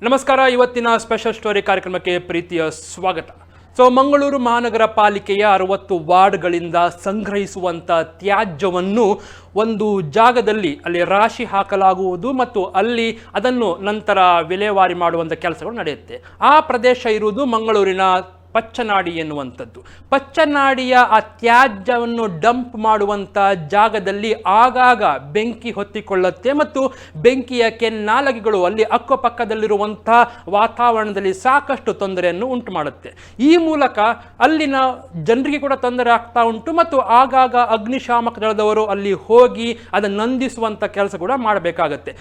ನಮಸ್ಕಾರ. ಇವತ್ತಿನ special story ಕಾರ್ಯಕ್ರಮಕ್ಕೆ ಪ್ರೀತಿಯ ಸ್ವಾಗತ. ಮಂಗಳೂರು ಮಹಾನಗರ ಪಾಲಿಕೆಯ 60 ವಾರ್ಡ್ಗಳಿಂದ ಸಂಗ್ರಹಿಸುವಂಥ ತ್ಯಾಜ್ಯವನ್ನು ಒಂದು ಜಾಗದಲ್ಲಿ ಅಲ್ಲಿ ರಾಶಿ ಹಾಕಲಾಗುವುದು ಮತ್ತು ಅಲ್ಲಿ ಅದನ್ನು ನಂತರ ವಿಲೇವಾರಿ ಮಾಡುವಂಥ ಕೆಲಸಗಳು ನಡೆಯುತ್ತೆ. ಆ ಪ್ರದೇಶ ಇರುವುದು ಮಂಗಳೂರಿನ ಪಚ್ಚನಾಡಿ ಎನ್ನುವಂಥದ್ದು. ಪಚ್ಚನಾಡಿಯ ಆ ತ್ಯಾಜ್ಯವನ್ನು ಡಂಪ್ ಮಾಡುವಂಥ ಜಾಗದಲ್ಲಿ ಆಗಾಗ ಬೆಂಕಿ ಹೊತ್ತಿಕೊಳ್ಳುತ್ತೆ ಮತ್ತು ಬೆಂಕಿಯ ಕೆನ್ನಾಲಗೆಗಳು ಅಲ್ಲಿ ಅಕ್ಕಪಕ್ಕದಲ್ಲಿರುವಂಥ ವಾತಾವರಣದಲ್ಲಿ ಸಾಕಷ್ಟು ತೊಂದರೆಯನ್ನು ಉಂಟು ಮಾಡುತ್ತೆ. ಈ ಮೂಲಕ ಅಲ್ಲಿನ ಜನರಿಗೆ ಕೂಡ ತೊಂದರೆ ಆಗ್ತಾ ಉಂಟು ಮತ್ತು ಆಗಾಗ ಅಗ್ನಿಶಾಮಕ ದಳದವರು ಅಲ್ಲಿ ಹೋಗಿ ಅದನ್ನು ನಂದಿಸುವಂಥ ಕೆಲಸ ಕೂಡ ಮಾಡಬೇಕಾಗತ್ತೆ.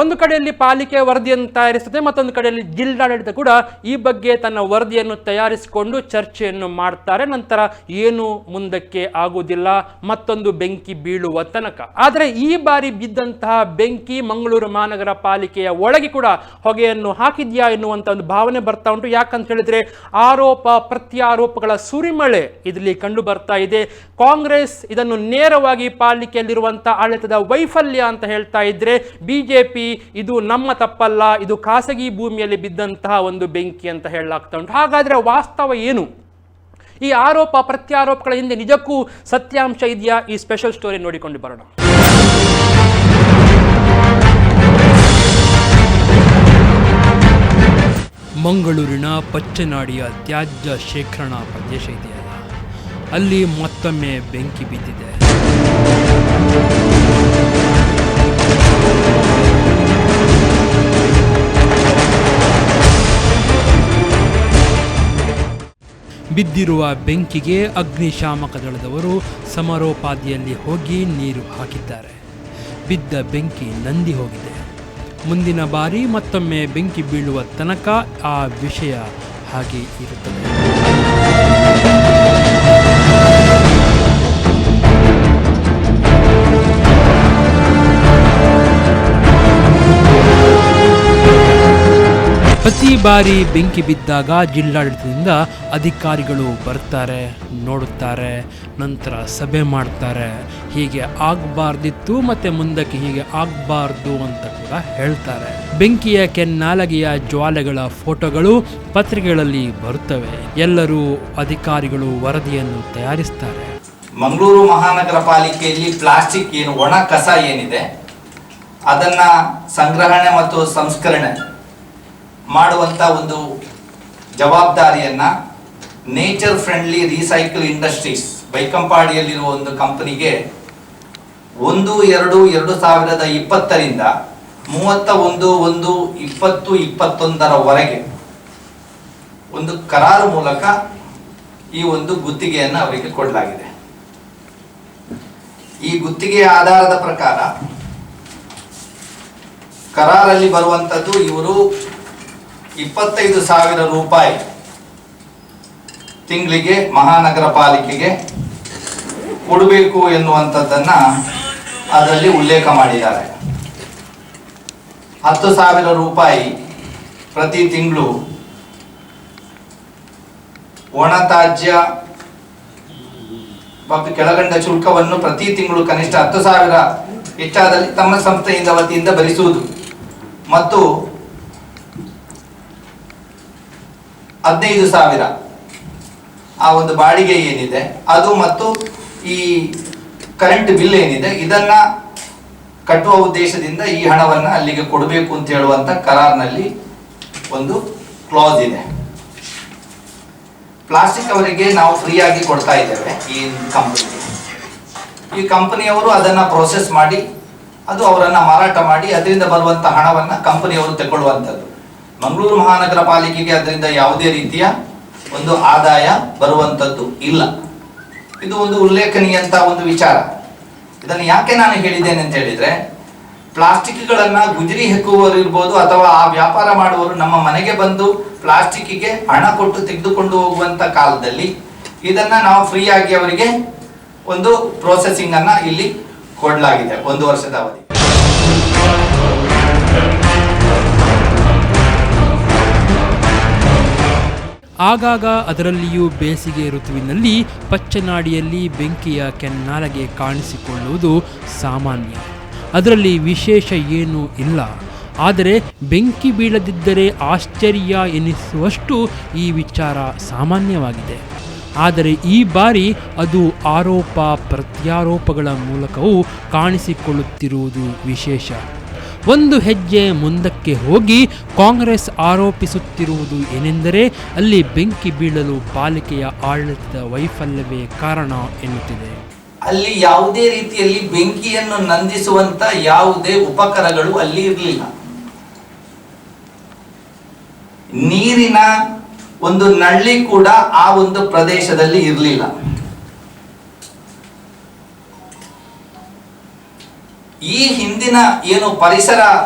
ಒಂದು ಕಡೆಯಲ್ಲಿ ಪಾಲಿಕೆ ವರದಿಯನ್ನು ತಯಾರಿಸುತ್ತೆ, ಮತ್ತೊಂದು ಕಡೆಯಲ್ಲಿ ಜಿಲ್ಲಾಡಳಿತ ಕೂಡ ಈ ಬಗ್ಗೆ ತನ್ನ ವರದಿಯನ್ನು ತಯಾರಿಸಿಕೊಂಡು ಚರ್ಚೆಯನ್ನು ಮಾಡ್ತಾರೆ. ನಂತರ ಏನು ಮುಂದಕ್ಕೆ ಆಗುವುದಿಲ್ಲ, ಮತ್ತೊಂದು ಬೆಂಕಿ ಬೀಳುವ ತನಕ. ಆದರೆ ಈ ಬಾರಿ ಬಿದ್ದಂತಹ ಬೆಂಕಿ ಮಂಗಳೂರು ಮಹಾನಗರ ಪಾಲಿಕೆಯ ಒಳಗೆ ಕೂಡ ಹೊಗೆಯನ್ನು ಹಾಕಿದ್ಯಾ ಎನ್ನುವಂಥ ಒಂದು ಭಾವನೆ ಬರ್ತಾ ಉಂಟು. ಯಾಕಂತ ಹೇಳಿದ್ರೆ ಆರೋಪ ಪ್ರತ್ಯಾರೋಪಗಳ ಸುರಿಮಳೆ ಇದರಲ್ಲಿ ಕಂಡು ಬರ್ತಾ ಇದೆ. ಕಾಂಗ್ರೆಸ್ ಇದನ್ನು ನೇರವಾಗಿ ಪಾಲಿಕೆಯಲ್ಲಿರುವಂಥ ಆಡಳಿತದ ವೈಫಲ್ಯ ಅಂತ ಹೇಳ್ತಾ ಇದ್ರೆ, ಬಿಜೆಪಿ ಇದು ನಮ್ಮ ತಪ್ಪಲ್ಲ, ಇದು ಖಾಸಗಿ ಭೂಮಿಯಲ್ಲಿ ಬಿದ್ದಂತಹ ಒಂದು ಬೆಂಕಿ ಅಂತ ಹೇಳಲಾಗ್ತಾ ಉಂಟು. ಹಾಗಾದ್ರೆ ವಾಸ್ತವ ಏನು? ಈ ಆರೋಪ ಪ್ರತ್ಯಾರೋಪಗಳ ಹಿಂದೆ ನಿಜಕ್ಕೂ ಸತ್ಯಾಂಶ ಇದೆಯಾ? ಈ ಸ್ಪೆಷಲ್ ಸ್ಟೋರಿ ನೋಡಿಕೊಂಡು ಬರೋಣ. ಮಂಗಳೂರಿನ ಪಚ್ಚನಾಡಿಯ ತ್ಯಾಜ್ಯ ಶೇಖರಣಾ ಪ್ರದೇಶ ಇದೆಯಲ್ಲ, ಅಲ್ಲಿ ಮತ್ತೊಮ್ಮೆ ಬೆಂಕಿ ಬಿದ್ದಿದೆ. ಬಿದ್ದಿರುವ ಬೆಂಕಿಗೆ ಅಗ್ನಿಶಾಮಕ ದಳದವರು ಸಮರೋಪಾದಿಯಲ್ಲಿ ಹೋಗಿ ನೀರು ಹಾಕಿದ್ದಾರೆ. ಬಿದ್ದ ಬೆಂಕಿ ನಂದಿ ಹೋಗಿದೆ. ಮುಂದಿನ ಬಾರಿ ಮತ್ತೊಮ್ಮೆ ಬೆಂಕಿ ಬೀಳುವ ತನಕ ಆ ವಿಷಯ ಹಾಗೆ ಇರುತ್ತದೆ. ಪ್ರತಿ ಬಾರಿ ಬೆಂಕಿ ಬಿದ್ದಾಗ ಜಿಲ್ಲಾಡಳಿತದಿಂದ ಅಧಿಕಾರಿಗಳು ಬರ್ತಾರೆ, ನೋಡುತ್ತಾರೆ, ನಂತರ ಸಭೆ ಮಾಡ್ತಾರೆ. ಹೀಗೆ ಆಗಬಾರ್ದಿತ್ತು ಮತ್ತು ಮುಂದಕ್ಕೆ ಹೀಗೆ ಆಗಬಾರ್ದು ಅಂತ ಕೂಡ ಹೇಳ್ತಾರೆ. ಬೆಂಕಿಯ ಕೆನ್ನಾಲಗೆಯ ಜ್ವಾಲೆಗಳ ಫೋಟೋಗಳು ಪತ್ರಿಕೆಗಳಲ್ಲಿ ಬರುತ್ತವೆ. ಎಲ್ಲರೂ ಅಧಿಕಾರಿಗಳು ವರದಿಯನ್ನು ತಯಾರಿಸ್ತಾರೆ. ಮಂಗಳೂರು ಮಹಾನಗರ ಪಾಲಿಕೆಯಲ್ಲಿ ಪ್ಲಾಸ್ಟಿಕ್ ಏನು ಒಣ ಕಸ ಏನಿದೆ ಅದನ್ನ ಸಂಗ್ರಹಣೆ ಮತ್ತು ಸಂಸ್ಕರಣೆ ಮಾಡುವಂಥ ಒಂದು ಜವಾಬ್ದಾರಿಯನ್ನ ನೇಚರ್ ಫ್ರೆಂಡ್ಲಿ ರೀಸೈಕಲ್ ಇಂಡಸ್ಟ್ರೀಸ್ ಬೈಕಂಪಾಡಿಯಲ್ಲಿರುವ ಒಂದು ಕಂಪನಿಗೆ 1/2/2020ರಿಂದ 31/1/2021 ಒಂದು ಕರಾರು ಮೂಲಕ ಈ ಒಂದು ಗುತ್ತಿಗೆಯನ್ನು ಅವರಿಗೆ ಕೊಡಲಾಗಿದೆ. ಈ ಗುತ್ತಿಗೆಯ ಆಧಾರದ ಪ್ರಕಾರ ಕರಾರಲ್ಲಿ ಬರುವಂಥದ್ದು ಇವರು 25,000 ರೂಪಾಯಿ ತಿಂಗಳಿಗೆ ಮಹಾನಗರ ಪಾಲಿಕೆಗೆ ಕೊಡಬೇಕು ಎನ್ನುವಂಥದ್ದನ್ನ ಅದರಲ್ಲಿ ಉಲ್ಲೇಖ ಮಾಡಿದ್ದಾರೆ. 10,000 ರೂಪಾಯಿ ಪ್ರತಿ ತಿಂಗಳು ಒಣ ತ್ಯಾಜ್ಯ ಮತ್ತು ಕೆಳಗಂಡ ಶುಲ್ಕವನ್ನು ಪ್ರತಿ ತಿಂಗಳು ಕನಿಷ್ಠ 10,000 ಹೆಚ್ಚಾದಲ್ಲಿ ತಮ್ಮ ಸಂಸ್ಥೆಯಿಂದ ವತಿಯಿಂದ ಭರಿಸುವುದು ಮತ್ತು 15,000 ಆ ಒಂದು ಬಾಡಿಗೆ ಏನಿದೆ ಅದು ಮತ್ತು ಈ ಕರೆಂಟ್ ಬಿಲ್ ಏನಿದೆ ಇದನ್ನ ಕಟ್ಟುವ ಉದ್ದೇಶದಿಂದ ಈ ಹಣವನ್ನು ಅಲ್ಲಿಗೆ ಕೊಡಬೇಕು ಅಂತ ಹೇಳುವಂತ ಕರಾರ್ನಲ್ಲಿ ಒಂದು ಕ್ಲಾಸ್ ಇದೆ. ಪ್ಲಾಸ್ಟಿಕ್ ಅವರಿಗೆ ನಾವು ಫ್ರೀ ಆಗಿ ಕೊಡ್ತಾ ಇದ್ದೇವೆ ಈ ಕಂಪನಿಗೆ. ಈ ಕಂಪನಿಯವರು ಅದನ್ನ ಪ್ರೋಸೆಸ್ ಮಾಡಿ ಅದು ಅವರನ್ನ ಮಾರಾಟ ಮಾಡಿ ಅದರಿಂದ ಬರುವಂತ ಹಣವನ್ನ ಕಂಪನಿಯವರು ತಗೊಳ್ಳುವಂಥದ್ದು. ಮಂಗಳೂರು ಮಹಾನಗರ ಪಾಲಿಕೆಗೆ ಅದರಿಂದ ಯಾವುದೇ ರೀತಿಯ ಒಂದು ಆದಾಯ ಬರುವಂಥದ್ದು ಇಲ್ಲ. ಇದು ಒಂದು ಉಲ್ಲೇಖನೀಯಂತ ಒಂದು ವಿಚಾರ. ಇದನ್ನು ಯಾಕೆ ನಾನು ಹೇಳಿದ್ದೇನೆ ಅಂತ ಹೇಳಿದ್ರೆ, ಪ್ಲಾಸ್ಟಿಕ್ಗಳನ್ನ ಗುಜರಿ ಹೆಕ್ಕುವವರು ಇರ್ಬೋದು ಅಥವಾ ಆ ವ್ಯಾಪಾರ ಮಾಡುವವರು ನಮ್ಮ ಮನೆಗೆ ಬಂದು ಪ್ಲಾಸ್ಟಿಕ್ಗೆ ಹಣ ಕೊಟ್ಟು ತೆಗೆದುಕೊಂಡು ಹೋಗುವಂತ ಕಾಲದಲ್ಲಿ ಇದನ್ನ ನಾವು ಫ್ರೀ ಆಗಿ ಅವರಿಗೆ ಒಂದು ಪ್ರೋಸೆಸಿಂಗ್ ಅನ್ನ ಇಲ್ಲಿ ಕೊಡಲಾಗಿದೆ 1 ವರ್ಷದ ಅವಧಿ. ಆಗಾಗ ಅದರಲ್ಲಿಯೂ ಬೇಸಿಗೆ ಋತುವಿನಲ್ಲಿ ಪಚ್ಚನಾಡಿಯಲ್ಲಿ ಬೆಂಕಿಯ ಕೆನ್ನಾಲಗೆ ಕಾಣಿಸಿಕೊಳ್ಳುವುದು ಸಾಮಾನ್ಯ. ಅದರಲ್ಲಿ ವಿಶೇಷ ಏನೂ ಇಲ್ಲ. ಆದರೆ ಬೆಂಕಿ ಬೀಳದಿದ್ದರೆ ಆಶ್ಚರ್ಯ ಎನಿಸುವಷ್ಟು ಈ ವಿಚಾರ ಸಾಮಾನ್ಯವಾಗಿದೆ. ಆದರೆ ಈ ಬಾರಿ ಅದು ಆರೋಪ ಪ್ರತ್ಯಾರೋಪಗಳ ಮೂಲಕವೂ ಕಾಣಿಸಿಕೊಳ್ಳುತ್ತಿರುವುದು ವಿಶೇಷ. ಒಂದು ಹೆಜ್ಜೆ ಮುಂದಕ್ಕೆ ಹೋಗಿ ಕಾಂಗ್ರೆಸ್ ಆರೋಪಿಸುತ್ತಿರುವುದು ಏನೆಂದರೆ ಅಲ್ಲಿ ಬೆಂಕಿ ಬೀಳಲು ಪಾಲಿಕೆಯ ಆಡಳಿತದ ವೈಫಲ್ಯವೇ ಕಾರಣ ಎನ್ನುತ್ತಿದೆ. ಅಲ್ಲಿ ಯಾವುದೇ ರೀತಿಯಲ್ಲಿ ಬೆಂಕಿಯನ್ನು ನಂದಿಸುವಂತ ಯಾವುದೇ ಉಪಕರಣಗಳು ಅಲ್ಲಿ ಇರಲಿಲ್ಲ. ನೀರಿನ ಒಂದು ನಳ್ಳಿ ಕೂಡ ಆ ಒಂದು ಪ್ರದೇಶದಲ್ಲಿ ಇರಲಿಲ್ಲ. ಈ ಹಿಂದಿನ ಏನು ಪರಿಸರ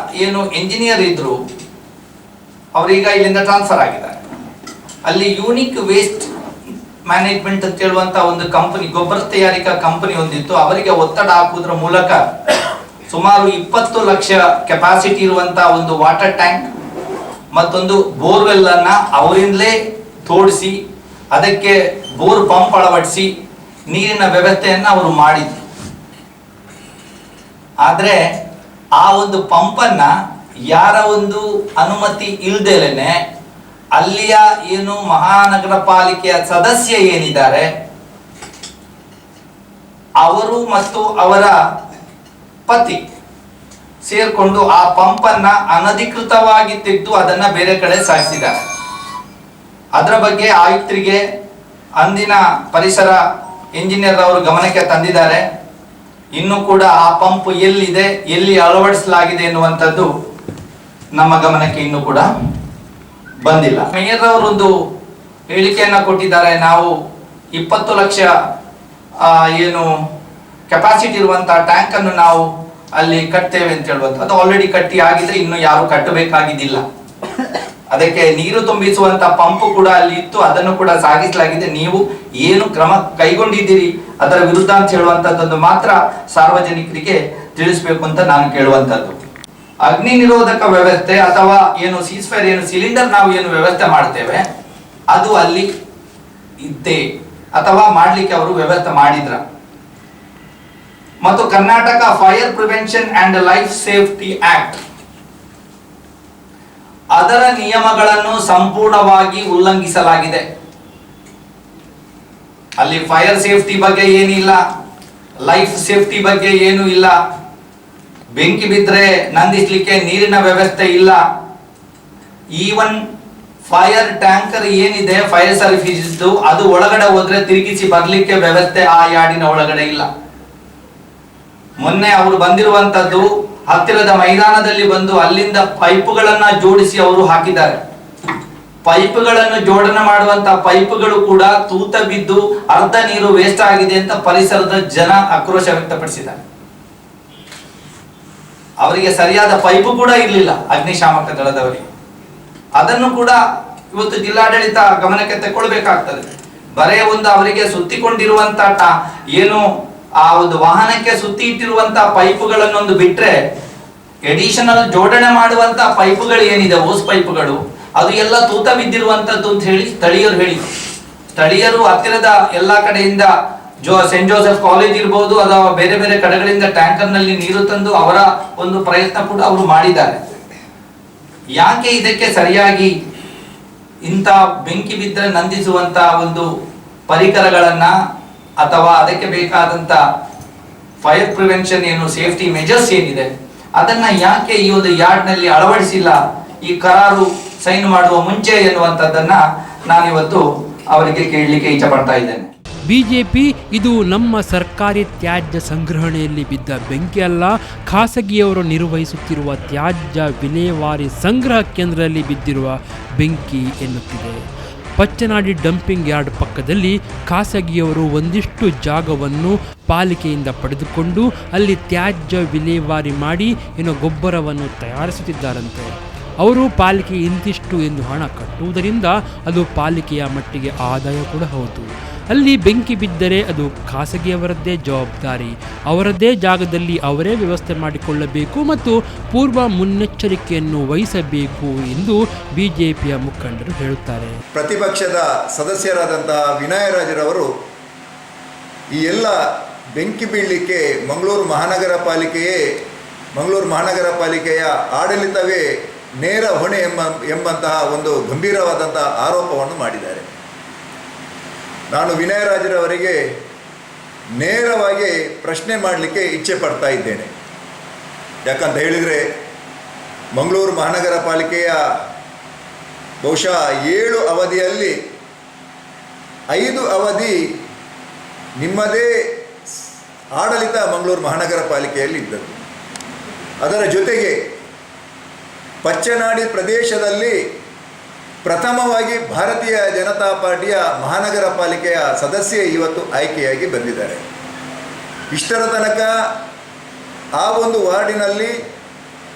ಏನು ಎಂಜಿನಿಯರ್ ಇದ್ರು ಅವರೀಗ ಇಲ್ಲಿಂದ ಟ್ರಾನ್ಸ್ಫರ್ ಆಗಿದ್ದಾರೆ. ಅಲ್ಲಿ ಯೂನಿಕ್ ವೇಸ್ಟ್ ಮ್ಯಾನೇಜ್ಮೆಂಟ್ ಅಂತ ಹೇಳುವಂತ ಒಂದು ಕಂಪನಿ, ಗೊಬ್ಬರ ತಯಾರಿಕಾ ಕಂಪನಿ ಹೊಂದಿತ್ತು. ಅವರಿಗೆ ಒತ್ತಡ ಹಾಕುವುದರ ಮೂಲಕ ಸುಮಾರು 20 ಲಕ್ಷ ಕೆಪಾಸಿಟಿ ಇರುವಂತಹ ಒಂದು ವಾಟರ್ ಟ್ಯಾಂಕ್ ಮತ್ತೊಂದು ಬೋರ್ವೆಲ್ ಅನ್ನ ಅವರಿಂದಲೇ ತೋಡಿಸಿ ಅದಕ್ಕೆ ಬೋರ್ ಪಂಪ್ ಅಳವಡಿಸಿ ನೀರಿನ ವ್ಯವಸ್ಥೆಯನ್ನ ಅವರು ಮಾಡಿದ್ರು. ಆದ್ರೆ ಆ ಒಂದು ಪಂಪನ್ನ ಯಾರ ಒಂದು ಅನುಮತಿ ಇಲ್ದೇನೆ ಅಲ್ಲಿಯ ಏನು ಮಹಾನಗರ ಪಾಲಿಕೆಯ ಸದಸ್ಯ ಏನಿದ್ದಾರೆ ಅವರು ಮತ್ತು ಅವರ ಪತಿ ಸೇರ್ಕೊಂಡು ಆ ಪಂಪನ್ನ ಅನಧಿಕೃತವಾಗಿ ತೆಗೆದು ಅದನ್ನ ಬೇರೆ ಕಡೆ ಸಾಗಿಸಿದ್ದಾರೆ. ಅದರ ಬಗ್ಗೆ ಆಯುಕ್ತರಿಗೆ ಅಂದಿನ ಪರಿಸರ ಇಂಜಿನಿಯರ್ ಅವರು ಗಮನಕ್ಕೆ ತಂದಿದ್ದಾರೆ. ಇನ್ನು ಕೂಡ ಆ ಪಂಪ್ ಎಲ್ಲಿದೆ, ಎಲ್ಲಿ ಅಳವಡಿಸಲಾಗಿದೆ ಎನ್ನುವಂಥದ್ದು ನಮ್ಮ ಗಮನಕ್ಕೆ ಇನ್ನೂ ಕೂಡ ಬಂದಿಲ್ಲ. ಮೇಯರ್ ಅವರೊಂದು ಹೇಳಿಕೆಯನ್ನ ಕೊಟ್ಟಿದ್ದಾರೆ, ನಾವು 20 ಲಕ್ಷ ಏನು ಕೆಪಾಸಿಟಿ ಇರುವಂತಹ ಟ್ಯಾಂಕ್ ಅನ್ನು ನಾವು ಅಲ್ಲಿ ಕಟ್ತೇವೆ ಅಂತ ಹೇಳುವಂತ. ಅದು ಆಲ್ರೆಡಿ ಕಟ್ಟಿ ಆಗಿದೆ, ಇನ್ನು ಯಾರು ಕಟ್ಟಬೇಕಾಗಿದ್ದಿಲ್ಲ. ಅದಕ್ಕೆ ನೀರು ತುಂಬಿಸುವಂತ ಪಂಪ್ ಕೂಡ ಅಲ್ಲಿ ಇತ್ತು, ಅದನ್ನು ಕೂಡ ಸಾಗಿಸಲಾಗಿದೆ. ನೀವು ಏನು ಕ್ರಮ ಕೈಗೊಂಡಿದ್ದೀರಿ ಅದರ ವಿರುದ್ಧ ಅಂತ ಹೇಳುವಂತದ್ದು ಮಾತ್ರ ಸಾರ್ವಜನಿಕರಿಗೆ ತಿಳಿಸಬೇಕು ಅಂತ ನಾನು ಕೇಳುವಂತದ್ದು. ಅಗ್ನಿ ನಿರೋಧಕ ವ್ಯವಸ್ಥೆ ಅಥವಾ ಏನು ಸೀಸ್ಫೈರ್ ಏನು ಸಿಲಿಂಡರ್ ನಾವು ಏನು ವ್ಯವಸ್ಥೆ ಮಾಡ್ತೇವೆ ಅದು ಅಲ್ಲಿ ಇದ್ದೇ ಅಥವಾ ಮಾಡ್ಲಿಕ್ಕೆ ಅವರು ವ್ಯವಸ್ಥೆ ಮಾಡಿದ್ರ. ಮತ್ತು Karnataka fire prevention and life safety act ಅದರ ನಿಯಮಗಳನ್ನು ಸಂಪೂರ್ಣವಾಗಿ ಉಲ್ಲಂಘಿಸಲಾಗಿದೆ. ಅಲ್ಲಿ ಫೈರ್ ಸೇಫ್ಟಿ ಬಗ್ಗೆ ಏನಿಲ್ಲ, ಲೈಫ್ ಸೇಫ್ಟಿ ಬಗ್ಗೆ ಏನು ಇಲ್ಲ. ಬೆಂಕಿ ಬಿದ್ದರೆ ನಂದಿಸ್ಲಿಕ್ಕೆ ನೀರಿನ ವ್ಯವಸ್ಥೆ ಇಲ್ಲ. ಈವನ್ ಫೈರ್ ಟ್ಯಾಂಕರ್ ಏನಿದೆ ಫೈರ್ ಸರ್ವಿಸ್ ಅದು ಒಳಗಡೆ ಹೋದ್ರೆ ತಿರುಗಿಸಿ ಬರ್ಲಿಕ್ಕೆ ವ್ಯವಸ್ಥೆ ಆ ಯಾರ್ಡಿನ ಒಳಗಡೆ ಇಲ್ಲ. ಮೊನ್ನೆ ಅವರು ಬಂದಿರುವಂತದ್ದು ಹತ್ತಿರದ ಮೈದಾನದಲ್ಲಿ ಬಂದು ಅಲ್ಲಿಂದ ಪೈಪುಗಳನ್ನ ಜೋಡಿಸಿ ಅವರು ಹಾಕಿದ್ದಾರೆ. ಪೈಪುಗಳನ್ನು ಜೋಡಣೆ ಮಾಡುವಂತ ಪೈಪುಗಳು ಕೂಡ ತೂತ ಬಿದ್ದು ಅರ್ಧ ನೀರು ವೇಸ್ಟ್ ಆಗಿದೆ ಅಂತ ಪರಿಸರದ ಜನ ಆಕ್ರೋಶ ವ್ಯಕ್ತಪಡಿಸಿದ್ದಾರೆ. ಅವರಿಗೆ ಸರಿಯಾದ ಪೈಪು ಕೂಡ ಇರಲಿಲ್ಲ ಅಗ್ನಿಶಾಮಕ ದಳದವರಿಗೆ. ಅದನ್ನು ಕೂಡ ಇವತ್ತು ಜಿಲ್ಲಾಡಳಿತ ಗಮನಕ್ಕೆ ತಗೊಳ್ಬೇಕಾಗ್ತದೆ. ಬರೇ ಒಂದು ಅವರಿಗೆ ಸುತ್ತಿಕೊಂಡಿರುವಂತ ಏನು ಆ ಒಂದು ವಾಹನಕ್ಕೆ ಸುತ್ತಿ ಇಟ್ಟಿರುವಂತ ಪೈಪುಗಳನ್ನೊಂದು ಬಿಟ್ರೆ ಎಡಿಷನಲ್ ಜೋಡಣೆ ಮಾಡುವಂತ ಪೈಪುಗಳು ಏನಿದೆ ಓಸ್ ಪೈಪುಗಳು ಅದು ಎಲ್ಲ ತೂತ ಬಿದ್ದಿರುವಂತದ್ದು ಅಂತ ಹೇಳಿ ಸ್ಥಳೀಯರು ಹತ್ತಿರದ ಎಲ್ಲಾ ಕಡೆಯಿಂದ ಸೆಂಟ್ ಜೋಸೆಫ್ ಕಾಲೇಜ್ ಇರಬಹುದು ಅಥವಾ ಬೇರೆ ಬೇರೆ ಕಡೆಗಳಿಂದ ಟ್ಯಾಂಕರ್ ನಲ್ಲಿ ನೀರು ತಂದು ಅವರ ಒಂದು ಪ್ರಯತ್ನ ಕೂಡ ಅವರು ಮಾಡಿದ್ದಾರೆ. ಯಾಕೆ ಇದಕ್ಕೆ ಸರಿಯಾಗಿ ಇಂಥ ಬೆಂಕಿ ಬಿದ್ದರೆ ನಂದಿಸುವಂತ ಒಂದು ಪರಿಕರಗಳನ್ನ ಅಥವಾ ಅದಕ್ಕೆ ಬೇಕಾದಂತ ಫೈರ್ ಪ್ರಿವೆನ್ಷನ್ ಏನು ಸೇಫ್ಟಿ ಮೆಜರ್ಸ್ ಏನಿದೆ ಅದನ್ನ ಯಾಕೆ ಈ ಒಂದು ಯಾರ್ಡ್ ನಲ್ಲಿ ಅಳವಡಿಸಿಲ್ಲ ಈ ಕರಾರು ಸೈನ್ ಮಾಡುವ ಮುಂಚೆ ಎನ್ನುವಂಥದ್ದನ್ನ ನಾನಿವತ್ತು ಅವರಿಗೆ ಕೇಳಲಿಕ್ಕೆ ಇಚ್ಛೆ ಪಡ್ತಾ ಇದ್ದೇನೆ. ಬಿಜೆಪಿ ಇದು ನಮ್ಮ ಸರ್ಕಾರಿ ತ್ಯಾಜ್ಯ ಸಂಗ್ರಹಣೆಯಲ್ಲಿ ಬಿದ್ದ ಬೆಂಕಿ ಅಲ್ಲ, ಖಾಸಗಿಯವರು ನಿರ್ವಹಿಸುತ್ತಿರುವ ತ್ಯಾಜ್ಯ ವಿಲೇವಾರಿ ಸಂಗ್ರಹ ಕೇಂದ್ರದಲ್ಲಿ ಬಿದ್ದಿರುವ ಬೆಂಕಿ ಎನ್ನುತ್ತಿದೆ. ಪಚ್ಚನಾಡಿ ಡಂಪಿಂಗ್ ಯಾರ್ಡ್ ಪಕ್ಕದಲ್ಲಿ ಖಾಸಗಿಯವರು ಒಂದಿಷ್ಟು ಜಾಗವನ್ನು ಪಾಲಿಕೆಯಿಂದ ಪಡೆದುಕೊಂಡು ಅಲ್ಲಿ ತ್ಯಾಜ್ಯ ವಿಲೇವಾರಿ ಮಾಡಿ ಗೊಬ್ಬರವನ್ನು ತಯಾರಿಸುತ್ತಿದ್ದಾರಂತೆ. ಅವರು ಪಾಲಿಕೆ ಇಂತಿಷ್ಟು ಎಂದು ಹಣ ಕಟ್ಟುವುದರಿಂದ ಅದು ಪಾಲಿಕೆಯ ಮಟ್ಟಿಗೆ ಆದಾಯ ಕೂಡ ಹೌದು. ಅಲ್ಲಿ ಬೆಂಕಿ ಬಿದ್ದರೆ ಅದು ಖಾಸಗಿಯವರದ್ದೇ ಜವಾಬ್ದಾರಿ, ಅವರದ್ದೇ ಜಾಗದಲ್ಲಿ ಅವರೇ ವ್ಯವಸ್ಥೆ ಮಾಡಿಕೊಳ್ಳಬೇಕು ಮತ್ತು ಪೂರ್ವ ಮುನ್ನೆಚ್ಚರಿಕೆಯನ್ನು ವಹಿಸಬೇಕು ಎಂದು ಬಿಜೆಪಿಯ ಮುಖಂಡರು ಹೇಳುತ್ತಾರೆ. ಪ್ರತಿಪಕ್ಷದ ಸದಸ್ಯರಾದಂತಹ ವಿನಯರಾಜರವರು ಈ ಎಲ್ಲ ಬೆಂಕಿ ಬೀಳಲಿಕ್ಕೆ ಮಂಗಳೂರು ಮಹಾನಗರ ಪಾಲಿಕೆಯೇ ಮಂಗಳೂರು ಮಹಾನಗರ ಪಾಲಿಕೆಯ ಆಡಳಿತವೇ ನೇರ ಹೊಣೆ ಎಂಬಂತಹ ಒಂದು ಗಂಭೀರವಾದಂಥ ಆರೋಪವನ್ನು ಮಾಡಿದ್ದಾರೆ. ನಾನು ವಿನಯರಾಜರವರಿಗೆ ನೇರವಾಗಿ ಪ್ರಶ್ನೆ ಮಾಡಲಿಕ್ಕೆ ಇಚ್ಛೆ ಪಡ್ತಾ ಇದ್ದೇನೆ. ಯಾಕಂತ ಹೇಳಿದರೆ ಮಂಗಳೂರು ಮಹಾನಗರ ಪಾಲಿಕೆಯ ಬಹುಶಃ 7 ಅವಧಿಯಲ್ಲಿ 5 ಅವಧಿ ನಿಮ್ಮದೇ ಆಡಳಿತ ಮಂಗಳೂರು ಮಹಾನಗರ ಪಾಲಿಕೆಯಲ್ಲಿ ಇದ್ದದ್ದು. ಅದರ ಜೊತೆಗೆ ಪಚ್ಚನಾಡಿ ಪ್ರದೇಶದಲ್ಲಿ ಪ್ರಥಮವಾಗಿ ಭಾರತೀಯ ಜನತಾ ಪಾರ್ಟಿಯ ಮಹಾನಗರ ಪಾಲಿಕೆಯ ಸದಸ್ಯೆ ಇವತ್ತು ಆಯ್ಕೆಯಾಗಿ ಬಂದಿದ್ದಾರೆ. ಇಷ್ಟರ ತನಕ ಆ ಒಂದು ವಾರ್ಡಿನಲ್ಲಿ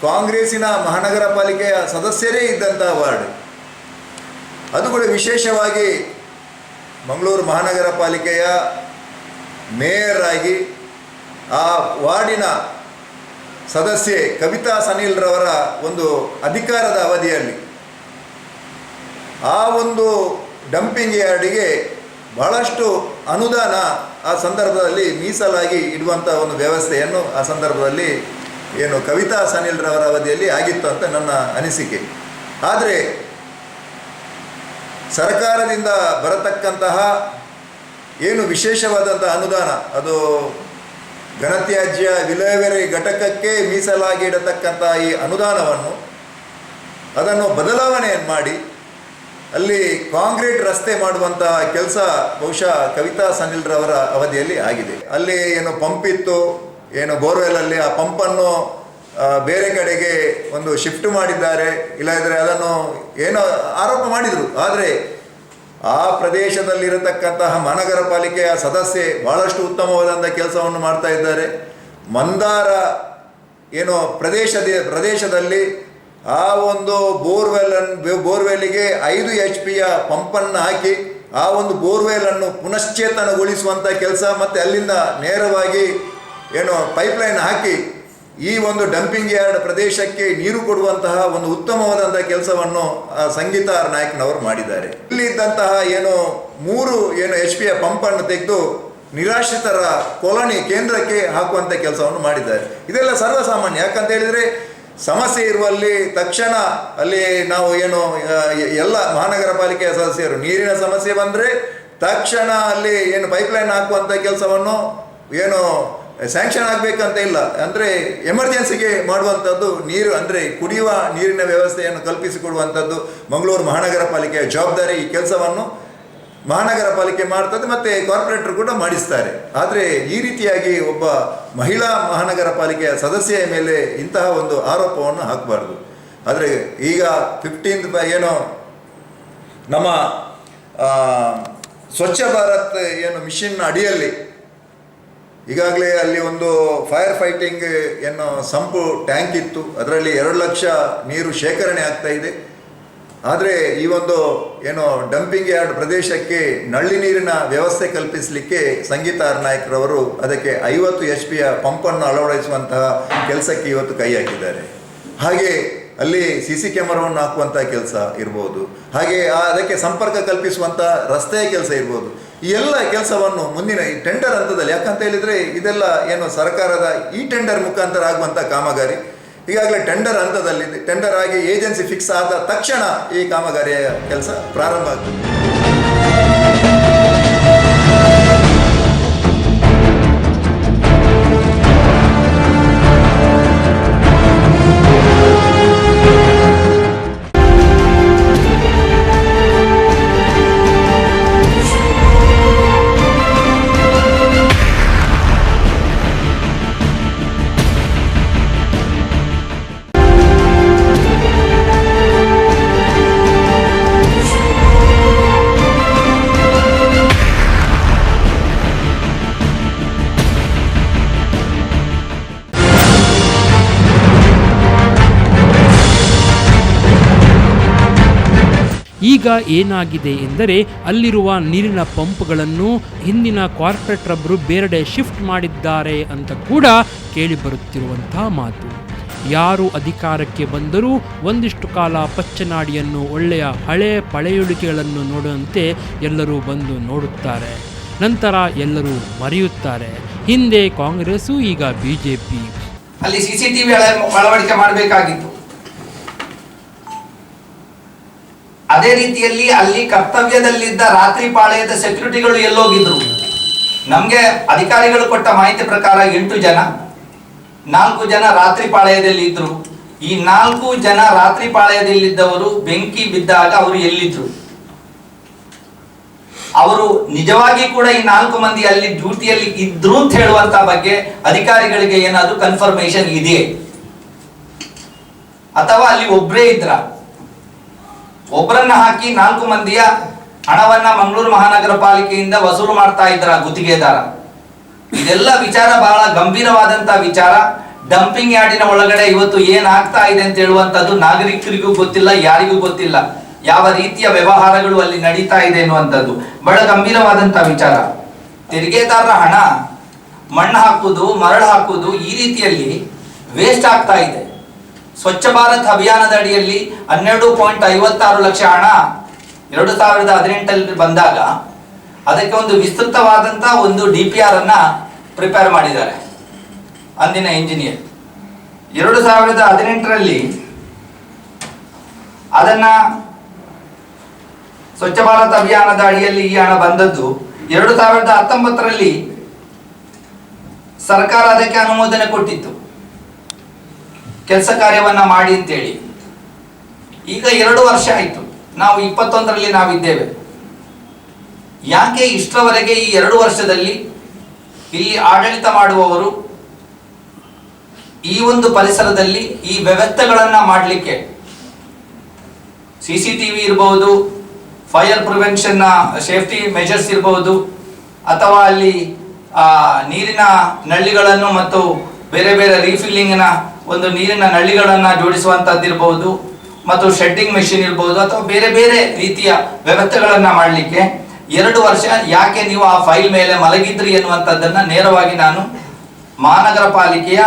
ಕಾಂಗ್ರೆಸ್ಸಿನ ಮಹಾನಗರ ಪಾಲಿಕೆಯ ಸದಸ್ಯರೇ ಇದ್ದಂಥ ವಾರ್ಡ್. ಅದು ಕೂಡ ವಿಶೇಷವಾಗಿ ಮಂಗಳೂರು ಮಹಾನಗರ ಪಾಲಿಕೆಯ ಮೇಯರ್ ಆಗಿ ಆ ವಾರ್ಡಿನ ಸದಸ್ಯೆ ಕವಿತಾ ಸನಿಲ್ರವರ ಒಂದು ಅಧಿಕಾರದ ಅವಧಿಯಲ್ಲಿ ಆ ಒಂದು ಡಂಪಿಂಗ್ ಯಾರ್ಡಿಗೆ ಬಹಳಷ್ಟು ಅನುದಾನ ಆ ಸಂದರ್ಭದಲ್ಲಿ ಮೀಸಲಾಗಿ ಇಡುವಂಥ ಒಂದು ವ್ಯವಸ್ಥೆಯನ್ನು ಆ ಸಂದರ್ಭದಲ್ಲಿ ಏನು ಕವಿತಾ ಸನಿಲ್ರವರ ಅವಧಿಯಲ್ಲಿ ಆಗಿತ್ತು ಅಂತ ನನ್ನ ಅನಿಸಿಕೆ. ಆದರೆ ಸರ್ಕಾರದಿಂದ ಬರತಕ್ಕಂತಹ ಏನು ವಿಶೇಷವಾದಂಥ ಅನುದಾನ, ಅದು ಘನತ್ಯಾಜ್ಯ ವಿಲೇವಾರಿ ಘಟಕಕ್ಕೆ ಮೀಸಲಾಗಿ ಇಡತಕ್ಕಂಥ ಈ ಅನುದಾನವನ್ನು ಅದನ್ನು ಬದಲಾವಣೆಯನ್ನು ಮಾಡಿ ಅಲ್ಲಿ ಕಾಂಕ್ರೀಟ್ ರಸ್ತೆ ಮಾಡುವಂಥ ಕೆಲಸ ಬಹುಶಃ ಕವಿತಾ ಸನಿಲ್ರವರ ಅವಧಿಯಲ್ಲಿ ಆಗಿದೆ. ಅಲ್ಲಿ ಏನು ಪಂಪ್ ಇತ್ತು, ಏನು ಬೋರ್ವೆಲಲ್ಲಿ ಆ ಪಂಪನ್ನು ಬೇರೆ ಕಡೆಗೆ ಒಂದು ಶಿಫ್ಟ್ ಮಾಡಿದ್ದಾರೆ, ಇಲ್ಲದಿದ್ದರೆ ಅದನ್ನು ಏನೋ ಆರೋಪ ಮಾಡಿದರು. ಆದರೆ ಆ ಪ್ರದೇಶದಲ್ಲಿರತಕ್ಕಂತಹ ಮಹಾನಗರ ಪಾಲಿಕೆಯ ಸದಸ್ಯೆ ಭಾಳಷ್ಟು ಉತ್ತಮವಾದಂಥ ಕೆಲಸವನ್ನು ಮಾಡ್ತಾ ಇದ್ದಾರೆ. ಮಂದಾರ ಏನೋ ಪ್ರದೇಶದಲ್ಲಿ ಆ ಒಂದು ಬೋರ್ವೆಲ್ಗೆ 5 HP ಪಂಪನ್ನು ಹಾಕಿ ಆ ಒಂದು ಬೋರ್ವೆಲನ್ನು ಪುನಶ್ಚೇತನಗೊಳಿಸುವಂಥ ಕೆಲಸ, ಮತ್ತು ಅಲ್ಲಿಂದ ನೇರವಾಗಿ ಏನು ಪೈಪ್ಲೈನ್ ಹಾಕಿ ಈ ಒಂದು ಡಂಪಿಂಗ್ ಯಾರ್ಡ್ ಪ್ರದೇಶಕ್ಕೆ ನೀರು ಕೊಡುವಂತಹ ಒಂದು ಉತ್ತಮವಾದಂಥ ಕೆಲಸವನ್ನು ಸಂಗೀತಾ ಆರ್ ನಾಯಕ್ನವರು ಮಾಡಿದ್ದಾರೆ. ಇಲ್ಲಿದ್ದಂತಹ ಏನು 3 HP ಪಂಪನ್ನು ತೆಗೆದು ನಿರಾಶ್ರಿತರ ಕಾಲೋನಿ ಕೇಂದ್ರಕ್ಕೆ ಹಾಕುವಂಥ ಕೆಲಸವನ್ನು ಮಾಡಿದ್ದಾರೆ. ಇದೆಲ್ಲ ಸರ್ವಸಾಮಾನ್ಯ. ಯಾಕಂತ ಹೇಳಿದರೆ ಸಮಸ್ಯೆ ಇರುವಲ್ಲಿ ತಕ್ಷಣ ಅಲ್ಲಿ ನಾವು ಏನು ಎಲ್ಲ ಮಹಾನಗರ ಪಾಲಿಕೆಯ ಸದಸ್ಯರು ನೀರಿನ ಸಮಸ್ಯೆ ಬಂದರೆ ತಕ್ಷಣ ಅಲ್ಲಿ ಏನು ಪೈಪ್ಲೈನ್ ಹಾಕುವಂಥ ಕೆಲಸವನ್ನು ಏನು ಸ್ಯಾಂಕ್ಷನ್ ಆಗಬೇಕಂತ ಇಲ್ಲ, ಅಂದರೆ ಎಮರ್ಜೆನ್ಸಿಗೆ ಮಾಡುವಂಥದ್ದು ನೀರು, ಅಂದರೆ ಕುಡಿಯುವ ನೀರಿನ ವ್ಯವಸ್ಥೆಯನ್ನು ಕಲ್ಪಿಸಿಕೊಡುವಂಥದ್ದು ಮಂಗಳೂರು ಮಹಾನಗರ ಪಾಲಿಕೆಯ ಜವಾಬ್ದಾರಿ. ಈ ಕೆಲಸವನ್ನು ಮಹಾನಗರ ಪಾಲಿಕೆ ಮಾಡ್ತದೆ ಮತ್ತು ಕಾರ್ಪೊರೇಟರ್ ಕೂಡ ಮಾಡಿಸ್ತಾರೆ. ಆದರೆ ಈ ರೀತಿಯಾಗಿ ಒಬ್ಬ ಮಹಿಳಾ ಮಹಾನಗರ ಪಾಲಿಕೆಯ ಸದಸ್ಯೆಯ ಮೇಲೆ ಇಂತಹ ಒಂದು ಆರೋಪವನ್ನು ಹಾಕಬಾರ್ದು. ಆದರೆ ಈಗ 15th ಏನೋ ನಮ್ಮ ಸ್ವಚ್ಛ ಭಾರತ್ ಏನು ಮಿಷನ್ ಅಡಿಯಲ್ಲಿ ಈಗಾಗಲೇ ಅಲ್ಲಿ ಒಂದು ಫೈರ್ ಫೈಟಿಂಗ್ ಏನೋ ಸಂಪು ಟ್ಯಾಂಕ್ ಇತ್ತು, ಅದರಲ್ಲಿ 2 ಲಕ್ಷ ನೀರು ಶೇಖರಣೆ ಆಗ್ತಾ ಇದೆ. ಆದರೆ ಈ ಒಂದು ಏನೋ ಡಂಪಿಂಗ್ ಯಾರ್ಡ್ ಪ್ರದೇಶಕ್ಕೆ ನಲ್ಲಿ ನೀರಿನ ವ್ಯವಸ್ಥೆ ಕಲ್ಪಿಸಲಿಕ್ಕೆ ಸಂಗೀತಾ ಆರ್ ನಾಯಕ್ರವರು ಅದಕ್ಕೆ 50 HP ಪಂಪನ್ನು ಅಳವಡಿಸುವಂತಹ ಕೆಲಸಕ್ಕೆ ಇವತ್ತು ಕೈ ಹಾಕಿದ್ದಾರೆ. ಹಾಗೆ ಅಲ್ಲಿ CC ಕ್ಯಾಮರಾವನ್ನು ಹಾಕುವಂಥ ಕೆಲಸ ಇರ್ಬೋದು, ಹಾಗೆ ಅದಕ್ಕೆ ಸಂಪರ್ಕ ಕಲ್ಪಿಸುವಂಥ ರಸ್ತೆಯ ಕೆಲಸ ಇರ್ಬೋದು. ಈ ಎಲ್ಲ ಕೆಲಸವನ್ನು ಮುಂದಿನ ಈ ಟೆಂಡರ್ ಹಂತದಲ್ಲಿ, ಯಾಕಂತ ಹೇಳಿದರೆ ಇದೆಲ್ಲ ಏನು ಸರ್ಕಾರದ ಈ ಟೆಂಡರ್ ಮುಖಾಂತರ ಆಗುವಂಥ ಕಾಮಗಾರಿ ಈಗಾಗಲೇ ಟೆಂಡರ್ ಹಂತದಲ್ಲಿದೆ. ಟೆಂಡರ್ ಆಗಿ ಏಜೆನ್ಸಿ ಫಿಕ್ಸ್ ಆದ ತಕ್ಷಣ ಈ ಕಾಮಗಾರಿಯ ಕೆಲಸ ಪ್ರಾರಂಭ ಆಗ್ತದೆ. ಈಗ ಏನಾಗಿದೆ ಎಂದರೆ ಅಲ್ಲಿರುವ ನೀರಿನ ಪಂಪ್ಗಳನ್ನು ಹಿಂದಿನ ಕಾರ್ಪೊರೇಟರೊಬ್ಬರು ಬೇರೆಡೆ ಶಿಫ್ಟ್ ಮಾಡಿದ್ದಾರೆ ಅಂತ ಕೂಡ ಕೇಳಿಬರುತ್ತಿರುವಂತಹ ಮಾತು. ಯಾರು ಅಧಿಕಾರಕ್ಕೆ ಬಂದರೂ ಒಂದಿಷ್ಟು ಕಾಲ ಪಚ್ಚನಾಡಿಯನ್ನು ಒಳ್ಳೆಯ ಹಳೆ ಪಳೆಯುಳಿಕೆಗಳನ್ನು ನೋಡುವಂತೆ ಎಲ್ಲರೂ ಬಂದು ನೋಡುತ್ತಾರೆ. ನಂತರ ಎಲ್ಲರೂ ಮರೆಯುತ್ತಾರೆ. ಹಿಂದೆ ಕಾಂಗ್ರೆಸ್ಸು, ಈಗ BJP. ಅಲ್ಲಿ CCTV ಅಳವಡಿಕೆ ಮಾಡಬೇಕಾಗಿತ್ತು. ಅದೇ ರೀತಿಯಲ್ಲಿ ಅಲ್ಲಿ ಕರ್ತವ್ಯದಲ್ಲಿದ್ದ ರಾತ್ರಿ ಪಾಳೆಯದ ಸೆಕ್ಯೂರಿಟಿಗಳು ಎಲ್ಲೋಗಿದ್ರು? ನಮ್ಗೆ ಅಧಿಕಾರಿಗಳು ಕೊಟ್ಟ ಮಾಹಿತಿ ಪ್ರಕಾರ 8 ಜನ, 4 ಜನ ರಾತ್ರಿ ಪಾಳೆಯದಲ್ಲಿ ಇದ್ರು. ಈ 4 ಜನ ರಾತ್ರಿ ಪಾಳೆಯದಲ್ಲಿದ್ದವರು ಬೆಂಕಿ ಬಿದ್ದಾಗ ಅವರು ಎಲ್ಲಿದ್ರು? ಅವರು ನಿಜವಾಗಿ ಕೂಡ ಈ 4 ಮಂದಿ ಅಲ್ಲಿ ಡ್ಯೂಟಿಯಲ್ಲಿ ಇದ್ರು ಅಂತ ಹೇಳುವಂತ ಬಗ್ಗೆ ಅಧಿಕಾರಿಗಳಿಗೆ ಏನಾದ್ರೂ ಕನ್ಫರ್ಮೇಶನ್ ಇದೆಯೇ? ಅಥವಾ ಅಲ್ಲಿ ಒಬ್ಬರೇ ಇದ್ರ? ಒಬ್ಬರನ್ನ ಹಾಕಿ 4 ಮಂದಿಯ ಹಣವನ್ನ ಮಂಗಳೂರು ಮಹಾನಗರ ಪಾಲಿಕೆಯಿಂದ ವಸೂಲು ಮಾಡ್ತಾ ಇದ್ರ ಗುತ್ತಿಗೆದಾರ? ಇದೆಲ್ಲ ವಿಚಾರ ಬಹಳ ಗಂಭೀರವಾದಂತ ವಿಚಾರ. ಡಂಪಿಂಗ್ ಯಾರ್ಡಿನ ಒಳಗಡೆ ಇವತ್ತು ಏನ್ ಆಗ್ತಾ ಇದೆ ಅಂತ ಹೇಳುವಂತದ್ದು ನಾಗರಿಕರಿಗೂ ಗೊತ್ತಿಲ್ಲ, ಯಾರಿಗೂ ಗೊತ್ತಿಲ್ಲ. ಯಾವ ರೀತಿಯ ವ್ಯವಹಾರಗಳು ಅಲ್ಲಿ ನಡೀತಾ ಇದೆ ಎನ್ನುವಂಥದ್ದು ಬಹಳ ಗಂಭೀರವಾದಂತ ವಿಚಾರ. ತೆರಿಗೆದಾರರ ಹಣ ಮಣ್ಣು ಹಾಕುವುದು, ಮರಳು ಹಾಕುವುದು, ಈ ರೀತಿಯಲ್ಲಿ ವೇಸ್ಟ್ ಆಗ್ತಾ ಇದೆ. ಸ್ವಚ್ಛ ಭಾರತ್ ಅಭಿಯಾನದ ಅಡಿಯಲ್ಲಿ 12.56 ಲಕ್ಷ ಹಣ 2018 ಬಂದಾಗ ಅದಕ್ಕೆ ಒಂದು ವಿಸ್ತೃತವಾದಂತ ಒಂದು DPR ಅನ್ನ ಪ್ರಿಪೇರ್ ಮಾಡಿದ್ದಾರೆ ಅಂದಿನ ಇಂಜಿನಿಯರ್. 2018 ಅದನ್ನ ಸ್ವಚ್ಛ ಭಾರತ್ ಅಭಿಯಾನದ ಅಡಿಯಲ್ಲಿ ಈ ಹಣ ಬಂದದ್ದು. 2019 ಸರ್ಕಾರ ಅದಕ್ಕೆ ಅನುಮೋದನೆ ಕೊಟ್ಟಿತ್ತು, ಕೆಲಸ ಕಾರ್ಯವನ್ನ ಮಾಡಿ ಅಂತೇಳಿ. ಈಗ 2 ವರ್ಷ ಆಯ್ತು, ನಾವು 21 ನಾವಿದ್ದೇವೆ. ಯಾಕೆ ಇಷ್ಟರವರೆಗೆ ಈ 2 ವರ್ಷದಲ್ಲಿ ಇಲ್ಲಿ ಆಡಳಿತ ಮಾಡುವವರು ಈ ಒಂದು ಪರಿಸರದಲ್ಲಿ ಈ ವ್ಯವಸ್ಥೆಗಳನ್ನ ಮಾಡಲಿಕ್ಕೆ CCTV ಇರಬಹುದು, ಫೈರ್ ಪ್ರಿವೆನ್ಷನ್ ಸೇಫ್ಟಿ ಮೆಜರ್ಸ್ ಇರಬಹುದು, ಅಥವಾ ಅಲ್ಲಿ ನೀರಿನ ನಳ್ಳಿಗಳನ್ನು ಮತ್ತು ಬೇರೆ ಬೇರೆ ರೀಫಿಲ್ಲಿಂಗ್ನ ಒಂದು ನೀರಿನ ನಳ್ಳಿಗಳನ್ನ ಜೋಡಿಸುವಂತದ್ದಿರಬಹುದು, ಮತ್ತು ಶೆಡ್ಡಿಂಗ್ ಮೆಷಿನ್ ಇರಬಹುದು, ಅಥವಾ ಬೇರೆ ಬೇರೆ ರೀತಿಯ ವ್ಯವಸ್ಥೆಗಳನ್ನ ಮಾಡಲಿಕ್ಕೆ 2 ವರ್ಷ ಯಾಕೆ ನೀವು ಆ ಫೈಲ್ ಮೇಲೆ ಮಲಗಿದ್ರಿ ಎನ್ನುವಂಥದ್ದನ್ನ ನೇರವಾಗಿ ನಾನು ಮಹಾನಗರ ಪಾಲಿಕೆಯ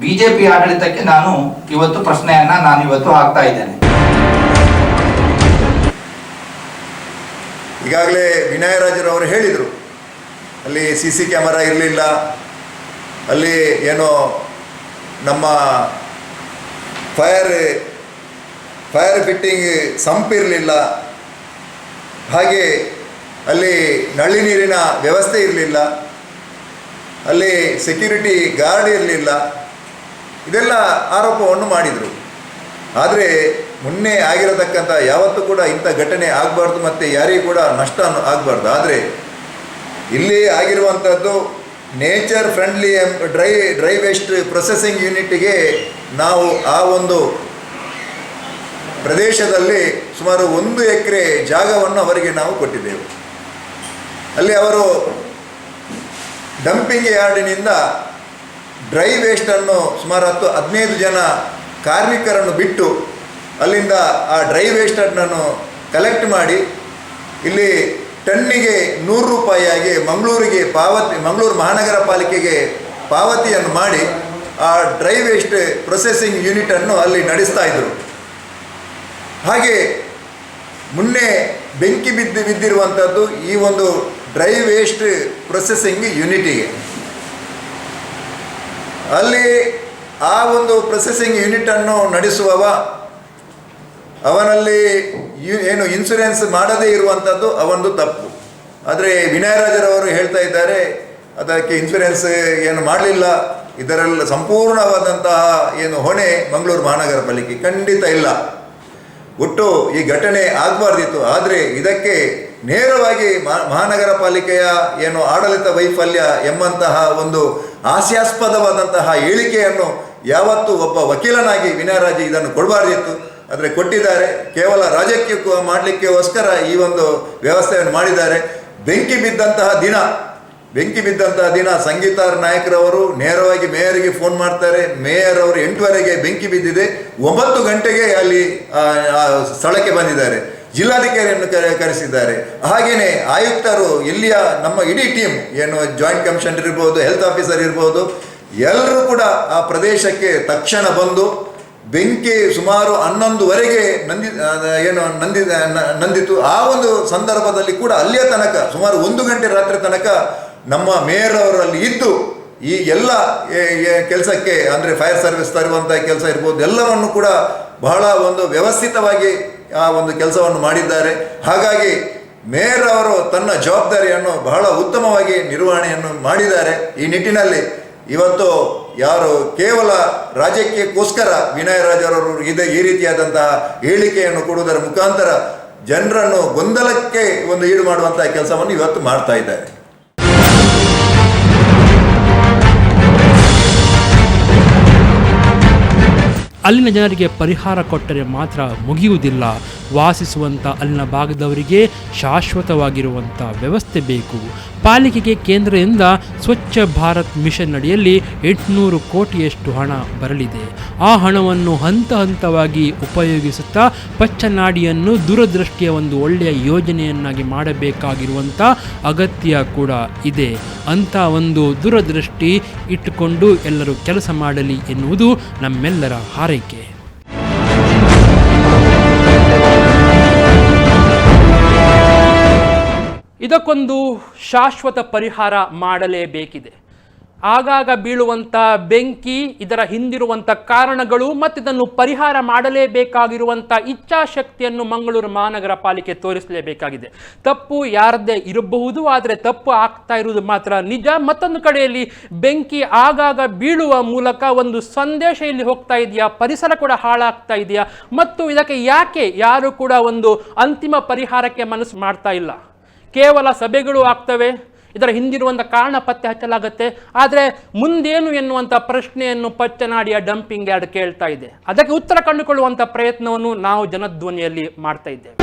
BJP ಆಡಳಿತಕ್ಕೆ ನಾನು ಇವತ್ತು ಪ್ರಶ್ನೆಯನ್ನ ಇವತ್ತು ಹಾಕ್ತಾ ಇದ್ದೇನೆ. ಈಗಾಗಲೇ ವಿನಯರಾಜರವರು ಹೇಳಿದರು, ಅಲ್ಲಿ CC ಕ್ಯಾಮರಾ ಇರಲಿಲ್ಲ, ಅಲ್ಲಿ ಏನೋ ನಮ್ಮ ಫೈರ್ ಫಿಟ್ಟಿಂಗ್ ಸಂಪಿರಲಿಲ್ಲ, ಹಾಗೆ ಅಲ್ಲಿ ನಲ್ಲಿ ನೀರಿನ ವ್ಯವಸ್ಥೆ ಇರಲಿಲ್ಲ, ಅಲ್ಲಿ ಸೆಕ್ಯೂರಿಟಿ ಗಾರ್ಡ್ ಇರಲಿಲ್ಲ, ಇದೆಲ್ಲ ಆರೋಪವನ್ನು ಮಾಡಿದರು. ಆದರೆ ಮೊನ್ನೆ ಆಗಿರತಕ್ಕಂಥ ಯಾವತ್ತೂ ಕೂಡ ಇಂಥ ಘಟನೆ ಆಗಬಾರ್ದು ಮತ್ತು ಯಾರಿಗೂ ಕೂಡ ನಷ್ಟ ಆಗಬಾರ್ದು. ಆದರೆ ಇಲ್ಲಿ ಆಗಿರುವಂಥದ್ದು nature friendly dry waste processing ಯೂನಿಟ್ಗೆ ನಾವು ಆ ಒಂದು ಪ್ರದೇಶದಲ್ಲಿ ಸುಮಾರು 1 ಎಕರೆ ಜಾಗವನ್ನು ಅವರಿಗೆ ನಾವು ಕೊಟ್ಟಿದ್ದೆವು. ಅಲ್ಲಿ ಅವರು ಡಂಪಿಂಗ್ ಯಾರ್ಡಿನಿಂದ ಡ್ರೈ ವೇಸ್ಟನ್ನು ಸುಮಾರು 10-15 ಜನ ಕಾರ್ಮಿಕರನ್ನು ಬಿಟ್ಟು ಅಲ್ಲಿಂದ ಆ ಡ್ರೈ ವೇಸ್ಟನ್ನು ಕಲೆಕ್ಟ್ ಮಾಡಿ ಇಲ್ಲಿ ಟನ್ನಿಗೆ 100 ರೂಪಾಯಿಯಾಗಿ ಮಂಗಳೂರು ಮಹಾನಗರ ಪಾಲಿಕೆಗೆ ಪಾವತಿಯನ್ನು ಮಾಡಿ ಆ ಡ್ರೈ ವೇಸ್ಟ್ ಪ್ರೊಸೆಸಿಂಗ್ ಯೂನಿಟನ್ನು ಅಲ್ಲಿ ನಡೆಸ್ತಾ ಇದ್ದರು. ಹಾಗೆ ಮೊನ್ನೆ ಬೆಂಕಿ ಬಿದ್ದಿರುವಂಥದ್ದು ಈ ಒಂದು ಡ್ರೈ ವೇಸ್ಟ್ ಪ್ರೊಸೆಸಿಂಗ್ ಯೂನಿಟಿಗೆ. ಅಲ್ಲಿ ಆ ಒಂದು ಪ್ರೊಸೆಸಿಂಗ್ ಯೂನಿಟನ್ನು ನಡೆಸುವವ ಅವನಲ್ಲಿ ಏನು ಇನ್ಶೂರೆನ್ಸ್ ಮಾಡದೇ ಇರುವಂಥದ್ದು ಅವನದು ತಪ್ಪು. ಆದರೆ ವಿನಯರಾಜರವರು ಹೇಳ್ತಾ ಇದ್ದಾರೆ ಅದಕ್ಕೆ ಇನ್ಶೂರೆನ್ಸ್ ಏನು ಮಾಡಲಿಲ್ಲ, ಇದರಲ್ಲಿ ಸಂಪೂರ್ಣವಾದಂತಹ ಏನು ಹೊಣೆ ಮಂಗಳೂರು ಮಹಾನಗರ ಪಾಲಿಕೆ. ಖಂಡಿತ ಇಲ್ಲ. ಒಟ್ಟು ಈ ಘಟನೆ ಆಗಬಾರ್ದಿತ್ತು. ಆದರೆ ಇದಕ್ಕೆ ನೇರವಾಗಿ ಮಹಾನಗರ ಪಾಲಿಕೆಯ ಏನು ಆಡಳಿತ ವೈಫಲ್ಯ ಎಂಬಂತಹ ಒಂದು ಹಾಸ್ಯಾಸ್ಪದವಾದಂತಹ ಹೇಳಿಕೆಯನ್ನು ಯಾವತ್ತೂ ಒಬ್ಬ ವಕೀಲನಾಗಿ ವಿನಯರಾಜ್ ಇದನ್ನು ಕೊಡಬಾರ್ದಿತ್ತು. ಆದರೆ ಕೊಟ್ಟಿದ್ದಾರೆ. ಕೇವಲ ರಾಜಕೀಯ ಮಾಡಲಿಕ್ಕೋಸ್ಕರ ಈ ಒಂದು ವ್ಯವಸ್ಥೆಯನ್ನು ಮಾಡಿದ್ದಾರೆ. ಬೆಂಕಿ ಬಿದ್ದಂತಹ ದಿನ ಸಂಗೀತ ನಾಯಕರವರು ನೇರವಾಗಿ ಮೇಯರಿಗೆ ಫೋನ್ ಮಾಡ್ತಾರೆ. ಮೇಯರ್ ಅವರು 8:30ಗೆ ಬೆಂಕಿ ಬಿದ್ದಿದೆ, 9 ಗಂಟೆಗೆ ಅಲ್ಲಿ ಸ್ಥಳಕ್ಕೆ ಬಂದಿದ್ದಾರೆ. ಜಿಲ್ಲಾಧಿಕಾರಿಯನ್ನು ಕರೆಸಿದ್ದಾರೆ. ಹಾಗೆಯೇ ಆಯುಕ್ತರು, ಇಲ್ಲಿಯ ನಮ್ಮ ಇಡೀ ಟೀಮ್ ಏನು ಜಾಯಿಂಟ್ ಕಮಿಷನರ್ ಇರ್ಬೋದು, ಹೆಲ್ತ್ ಆಫೀಸರ್ ಇರ್ಬೋದು, ಎಲ್ಲರೂ ಕೂಡ ಆ ಪ್ರದೇಶಕ್ಕೆ ತಕ್ಷಣ ಬಂದು ಬೆಂಕಿ ಸುಮಾರು 11ವರೆಗೆ ನಂದಿತು. ಆ ಒಂದು ಸಂದರ್ಭದಲ್ಲಿ ಕೂಡ ಅಲ್ಲಿಯ ತನಕ ಸುಮಾರು 1 ಗಂಟೆ ರಾತ್ರಿ ತನಕ ನಮ್ಮ ಮೇಯರ್ ಅವರು ಅಲ್ಲಿ ಇದ್ದು ಈ ಎಲ್ಲ ಕೆಲಸಕ್ಕೆ ಅಂದರೆ ಫೈರ್ ಸರ್ವಿಸ್ ತರುವಂಥ ಕೆಲಸ ಇರ್ಬೋದು, ಎಲ್ಲವನ್ನು ಕೂಡ ಬಹಳ ಒಂದು ವ್ಯವಸ್ಥಿತವಾಗಿ ಆ ಒಂದು ಕೆಲಸವನ್ನು ಮಾಡಿದ್ದಾರೆ. ಹಾಗಾಗಿ ಮೇಯರ್ ಅವರು ತನ್ನ ಜವಾಬ್ದಾರಿಯನ್ನು ಬಹಳ ಉತ್ತಮವಾಗಿ ನಿರ್ವಹಣೆಯನ್ನು ಮಾಡಿದ್ದಾರೆ. ಈ ನಿಟ್ಟಿನಲ್ಲಿ ಇವತ್ತು ಯಾರು ಕೇವಲ ರಾಜಕೀಯಕ್ಕೋಸ್ಕರ ವಿನಯ್ ರಾಜರವರು ಈ ರೀತಿಯಾದಂತಹ ಹೇಳಿಕೆಯನ್ನು ಕೊಡುವುದರ ಮುಖಾಂತರ ಜನರನ್ನು ಗೊಂದಲಕ್ಕೆ ಒಂದು ಈಡು ಮಾಡುವಂತಹ ಕೆಲಸವನ್ನು ಇವತ್ತು ಮಾಡ್ತಾ ಇದ್ದಾರೆ. ಅಲ್ಲಿನ ಜನರಿಗೆ ಪರಿಹಾರ ಕೊಟ್ಟರೆ ಮಾತ್ರ ಮುಗಿಯುವುದಿಲ್ಲ. ವಾಸಿಸುವಂಥ ಅಲ್ಲಿನ ಭಾಗದವರಿಗೆ ಶಾಶ್ವತವಾಗಿರುವಂಥ ವ್ಯವಸ್ಥೆ ಬೇಕು. ಪಾಲಿಕೆಗೆ ಕೇಂದ್ರದಿಂದ ಸ್ವಚ್ಛ ಭಾರತ್ ಮಿಷನ್ ಅಡಿಯಲ್ಲಿ 800 ಕೋಟಿಯಷ್ಟು ಹಣ ಬರಲಿದೆ. ಆ ಹಣವನ್ನು ಹಂತ ಹಂತವಾಗಿ ಉಪಯೋಗಿಸುತ್ತಾ ಪಚ್ಚನಾಡಿಯನ್ನು ದೂರದೃಷ್ಟಿಯ ಒಂದು ಒಳ್ಳೆಯ ಯೋಜನೆಯನ್ನಾಗಿ ಮಾಡಬೇಕಾಗಿರುವಂಥ ಅಗತ್ಯ ಕೂಡ ಇದೆ. ಅಂಥ ಒಂದು ದೂರದೃಷ್ಟಿ ಇಟ್ಟುಕೊಂಡು ಎಲ್ಲರೂ ಕೆಲಸ ಮಾಡಲಿ ಎನ್ನುವುದು ನಮ್ಮೆಲ್ಲರ ಹಾರೈಕೆ. ಇದಕ್ಕೊಂದು ಶಾಶ್ವತ ಪರಿಹಾರ ಮಾಡಲೇಬೇಕಿದೆ. ಆಗಾಗ ಬೀಳುವಂಥ ಬೆಂಕಿ, ಇದರ ಹಿಂದಿರುವಂಥ ಕಾರಣಗಳು ಮತ್ತು ಇದನ್ನು ಪರಿಹಾರ ಮಾಡಲೇಬೇಕಾಗಿರುವಂಥ ಇಚ್ಛಾಶಕ್ತಿಯನ್ನು ಮಂಗಳೂರು ಮಹಾನಗರ ಪಾಲಿಕೆ ತೋರಿಸಲೇಬೇಕಾಗಿದೆ. ತಪ್ಪು ಯಾರದ್ದೇ ಇರಬಹುದು, ಆದರೆ ತಪ್ಪು ಆಗ್ತಾ ಇರುವುದು ಮಾತ್ರ ನಿಜ. ಮತ್ತೊಂದು ಕಡೆಯಲ್ಲಿ ಬೆಂಕಿ ಆಗಾಗ ಬೀಳುವ ಮೂಲಕ ಒಂದು ಸಂದೇಶ ಇಲ್ಲಿ ಹೋಗ್ತಾ ಇದೆಯಾ, ಪರಿಸರ ಕೂಡ ಹಾಳಾಗ್ತಾ ಇದೆಯಾ, ಮತ್ತು ಇದಕ್ಕೆ ಯಾಕೆ ಯಾರು ಕೂಡ ಒಂದು ಅಂತಿಮ ಪರಿಹಾರಕ್ಕೆ ಮನಸ್ಸು ಮಾಡ್ತಾ ಇಲ್ಲ. ಕೇವಲ ಸಭೆಗಳು ಆಗ್ತವೆ, ಇದರ ಹಿಂದಿರುವಂಥ ಕಾರಣ ಪತ್ತೆ ಹಚ್ಚಲಾಗುತ್ತೆ, ಆದರೆ ಮುಂದೇನು ಎನ್ನುವಂಥ ಪ್ರಶ್ನೆಯನ್ನು ಪಚ್ಚನಾಡಿಯ ಡಂಪಿಂಗ್ ಯಾರ್ಡ್ ಕೇಳ್ತಾ ಇದೆ. ಅದಕ್ಕೆ ಉತ್ತರ ಕಂಡುಕೊಳ್ಳುವಂಥ ಪ್ರಯತ್ನವನ್ನು ನಾವು ಜನಧ್ವನಿಯಲ್ಲಿ ಮಾಡ್ತಾ ಇದ್ದೇವೆ.